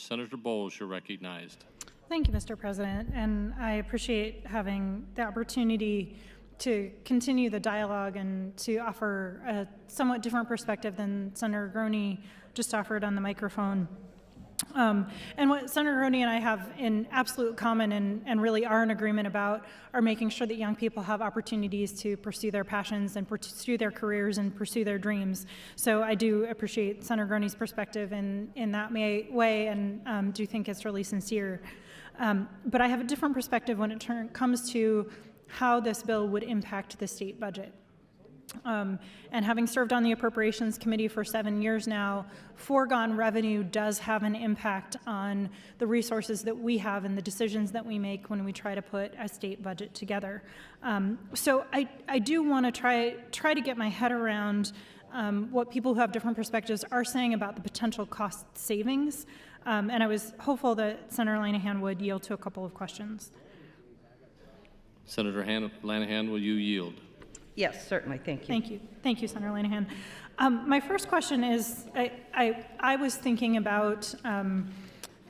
Senator Bolz, you're recognized. Thank you, Mr. President, and I appreciate having the opportunity to continue the dialogue and to offer a somewhat different perspective than Senator Groney just offered on the microphone. And what Senator Groney and I have in absolute common and really are in agreement about are making sure that young people have opportunities to pursue their passions and pursue their careers and pursue their dreams. So I do appreciate Senator Groney's perspective in that way and do think it's really sincere. But I have a different perspective when it comes to how this bill would impact the state budget. And having served on the Appropriations Committee for 7 years now, foregone revenue does have an impact on the resources that we have and the decisions that we make when we try to put a state budget together. So I do want to try to get my head around what people who have different perspectives are saying about the potential cost savings. And I was hopeful that Senator Lanahan would yield to a couple of questions. Senator Lanahan, will you yield? Yes, certainly. Thank you. Thank you. Thank you, Senator Lanahan. My first question is, I was thinking about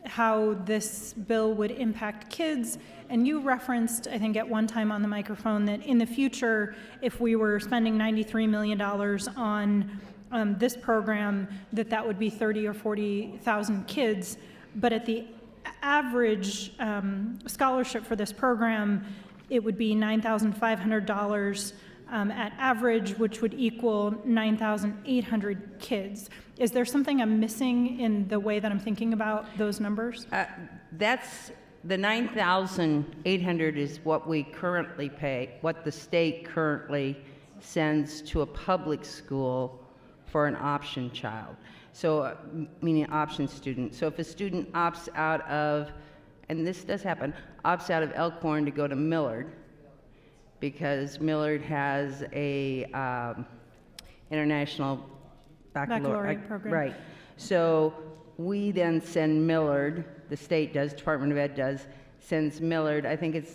how this bill would impact kids, and you referenced, I think at one time on the microphone, that in the future, if we were spending $93 million on this program, that would be 30 or 40,000 kids. But at the average scholarship for this program, it would be $9,500 at average, which would equal 9,800 kids. Is there something I'm missing in the way that I'm thinking about those numbers? That's the 9,800 is what we currently pay, what the state currently sends to a public school for an option child. So, meaning option student. So if a student opts out of, and this does happen, opts out of Elkhorn to go to Millard, because Millard has a international baccalaureate program. Right. So we then send Millard, the state does, Department of Ed does, sends Millard, I think it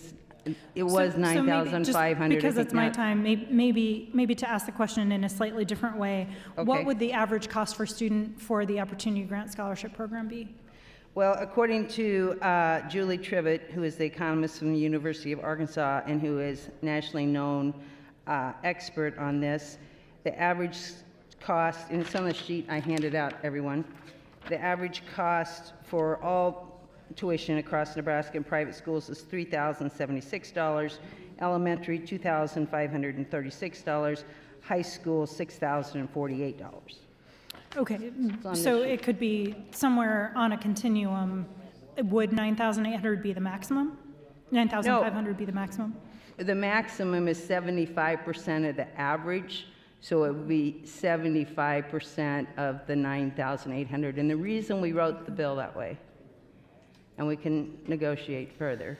was 9,500. Because it's my time, maybe to ask the question in a slightly different way, okay. What would the average cost for student for the Opportunity Grant Scholarship Program be? Well, according to Julie Trivett, who is the economist from the University of Arkansas and who is nationally known expert on this, the average cost, and it's on the sheet I handed out, everyone, the average cost for all tuition across Nebraska in private schools is $3,076, elementary $2,536, high school $6,048. Okay, so it could be somewhere on a continuum. Would 9,800 be the maximum? 9,500 be the maximum? The maximum is 75% of the average, so it would be 75% of the 9,800. And the reason we wrote the bill that way, and we can negotiate further,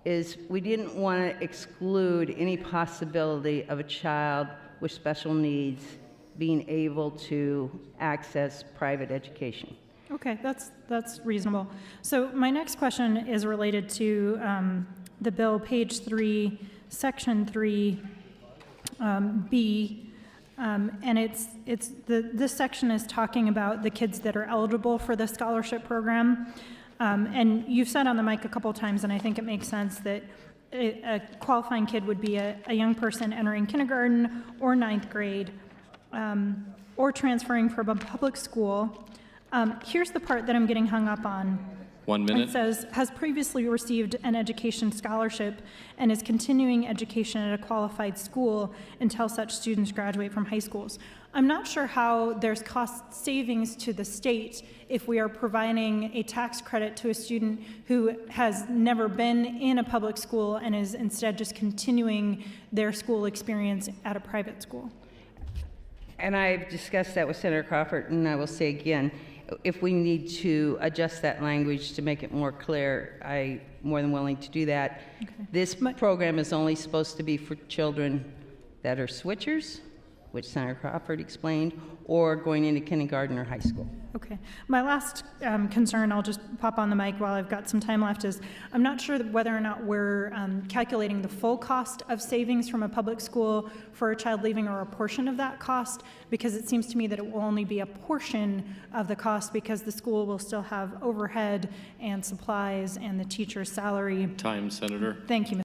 is we didn't want to exclude any possibility of a child with special needs being able to access private education. Okay, that's reasonable. So my next question is related to the bill, page 3, section 3, B, and this section is talking about the kids that are eligible for the scholarship program. And you've said on the mic a couple times, and I think it makes sense, that a qualifying kid would be a young person entering kindergarten or 9th grade, or transferring from a public school. Here's the part that I'm getting hung up on. 1 minute. It says, has previously received an education scholarship and is continuing education at a qualified school until such students graduate from high schools. I'm not sure how there's cost savings to the state if we are providing a tax credit to a student who has never been in a public school and is instead just continuing their school experience at a private school. And I've discussed that with Senator Crawford, and I will say again, if we need to adjust that language to make it more clear, I'm more than willing to do that. Okay. This program is only supposed to be for children that are switchers, which Senator Crawford explained, or going into kindergarten or high school. Okay. My last concern, I'll just pop on the mic while I've got some time left, is I'm not sure whether or not we're calculating the full cost of savings from a public school for a child leaving, or a portion of that cost, because it seems to me that it will only be a portion of the cost, because the school will still have overhead and supplies and the teacher's salary. Time, Senator. Thank you, Mr.